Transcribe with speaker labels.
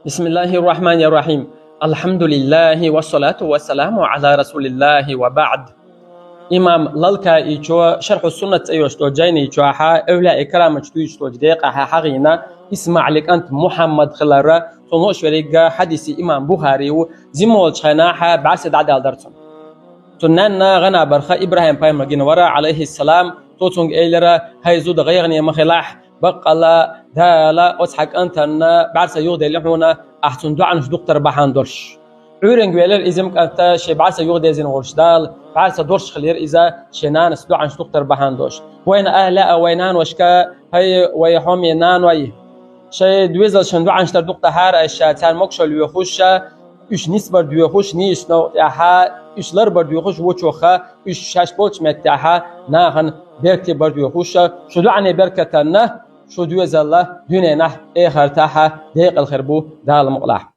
Speaker 1: بسم الله الرحمن الرحيم. الحمد لله والصلاة والسلام على رسول الله وبعد. إمام لالكا إيشو شرح السنة إيشتو جايني إيشو أولى إكرام إيشتو جديق حقينا اسمع لك أنت محمد خلارة صنوش وريقا حديث إمام بخاري زمول شخناحة بعسد عدال درسون سنانا غنا برخا إبراهيم بايم ورا عليه السلام توتونغ إيلرا هايزود غيغني مخلاح بقلا دالا أصحك أنتنا بعرس يغدي لحونا أحسن دعان دكتور بحان درش عورنج ويلر إزم كنت شي بعرس يغدي زين ورشدال بعرس درش خلير إذا شنان دعان دكتور بحان درش وين أهلا وينان وشكا هي ويحوم ينان وي شي دويزل شندوعان دكتور هار الشاتان مكشل يخش إيش نسبة ديوخش نيش نو تاها إيش لربر ديوخش وشوخا إيش شاش بوتش متاها ناهن بيرتي برديوخش شو دعني بركتنا شو دوز الله دنيا نه إخر تاها ديق الخربو دال مقلع